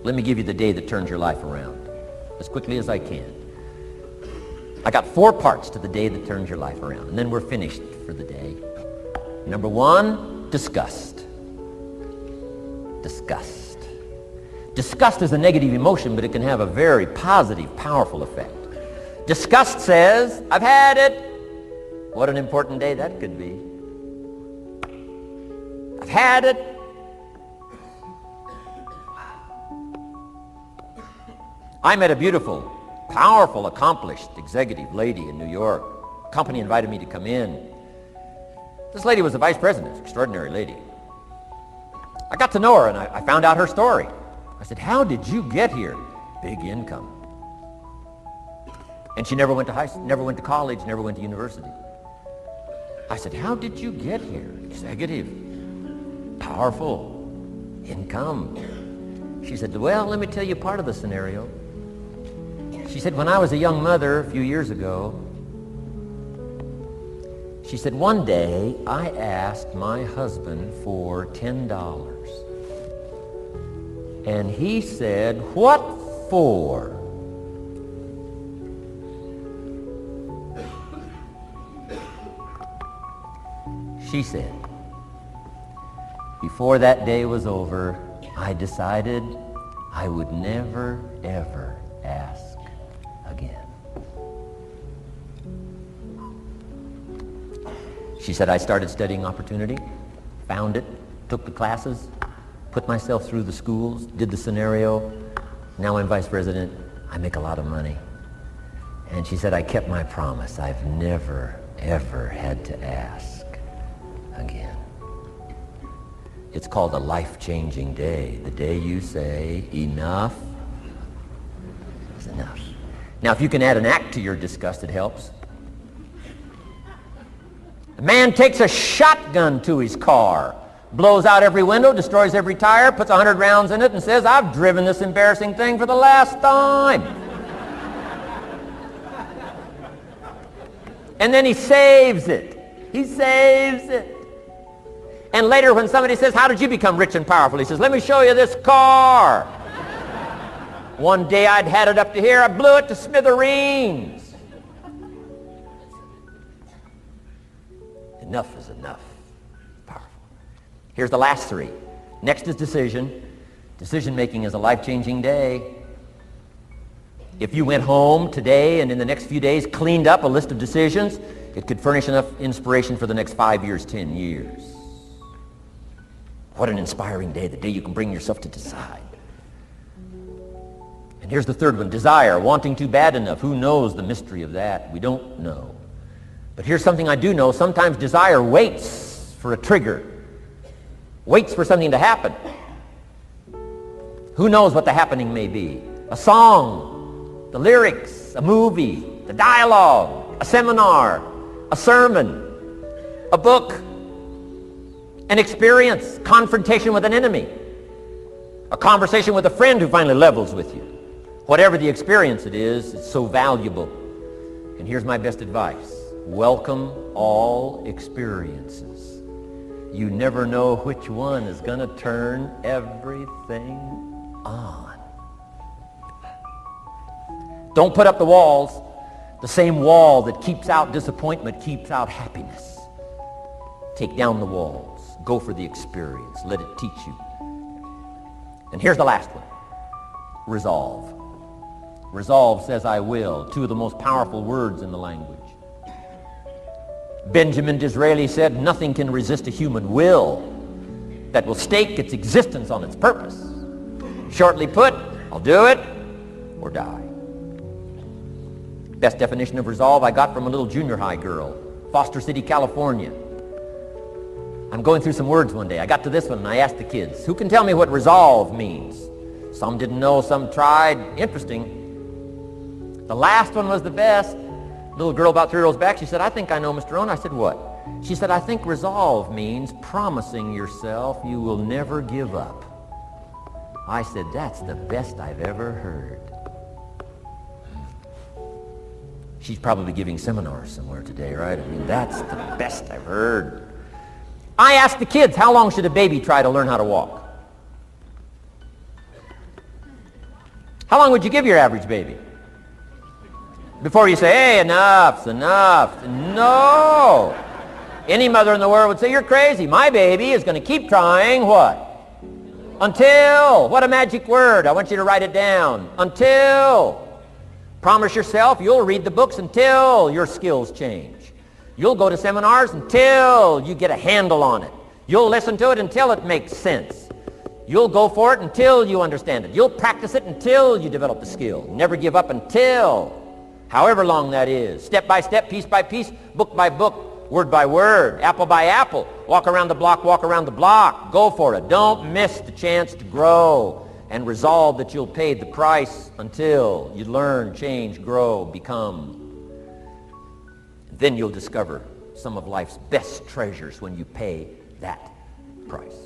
Let me give you the day that turns your life around as quickly as I can. I got 4 parts to the day that turns your life around, and then we're finished for the day. Number 1, disgust. Disgust. Disgust is a negative emotion, but it can have a very positive, powerful effect. Disgust says, I've had it. What an important day that could be. I've had it. I met a beautiful, powerful, accomplished executive lady in New York. Company invited me to come in. This lady was the vice president, extraordinary lady. I got to know her and I found out her story. I said, how did you get here? Big income. And she never went to never went to college, never went to university. I said, how did you get here? Executive, powerful, income. She said, well, let me tell you part of the scenario. She said, when I was a young mother a few years ago, she said, one day I asked my husband for $10. And he said, what for? She said, before that day was over, I decided I would never, ever ask again. She said, I started studying opportunity, found it, took the classes, put myself through the schools, did the scenario. Now I'm vice president. I make a lot of money. And she said, I kept my promise. I've never, ever had to ask again. It's called a life-changing day. The day you say, enough is enough. Now, if you can add an act to your disgust, it helps. A man takes a shotgun to his car, blows out every window, destroys every tire, puts 100 rounds in it, and says, I've driven this embarrassing thing for the last time. And then he saves it. He saves it. And later when somebody says, how did you become rich and powerful? He says, let me show you this car. One day I'd had it up to here, I blew it to smithereens. Enough is enough. Powerful. Here's the last 3. Next is decision. Decision making is a life-changing day. If you went home today and in the next few days cleaned up a list of decisions, it could furnish enough inspiration for the next 5 years, 10 years. What an inspiring day, the day you can bring yourself to decide. And here's the 3rd one, desire, wanting too bad enough. Who knows the mystery of that? We don't know. But here's something I do know. Sometimes desire waits for a trigger, waits for something to happen. Who knows what the happening may be? A song, the lyrics, a movie, the dialogue, a seminar, a sermon, a book, an experience, confrontation with an enemy, a conversation with a friend who finally levels with you. Whatever the experience it is, it's so valuable. And here's my best advice. Welcome all experiences. You never know which one is going to turn everything on. Don't put up the walls. The same wall that keeps out disappointment keeps out happiness. Take down the walls. Go for the experience. Let it teach you. And here's the last one. Resolve. Resolve says I will. 2 of the most powerful words in the language. Benjamin Disraeli said, nothing can resist a human will that will stake its existence on its purpose. Shortly put, I'll do it or die. Best definition of resolve I got from a little junior high girl, Foster City, California. I'm going through some words one day. I got to this one and I asked the kids, who can tell me what resolve means? Some didn't know, some tried. Interesting. The last one was the best. Little girl about 3 rows back, she said, I think I know, Mr. Rohn. I said, what? She said, I think resolve means promising yourself you will never give up. I said, that's the best I've ever heard. She's probably giving seminars somewhere today, right? I mean, that's the best I've heard. I asked the kids, how long should a baby try to learn how to walk? How long would you give your average baby? Before you say, hey, enough's enough. No. Any mother in the world would say, you're crazy. My baby is going to keep trying what? Until. What a magic word. I want you to write it down. Until. Promise yourself you'll read the books until your skills change. You'll go to seminars until you get a handle on it. You'll listen to it until it makes sense. You'll go for it until you understand it. You'll practice it until you develop the skill. Never give up until, however long that is. Step by step, piece by piece, book by book, word by word, apple by apple. Walk around the block, walk around the block. Go for it. Don't miss the chance to grow. And resolve that you'll pay the price until you learn, change, grow, become. Then you'll discover some of life's best treasures when you pay that price.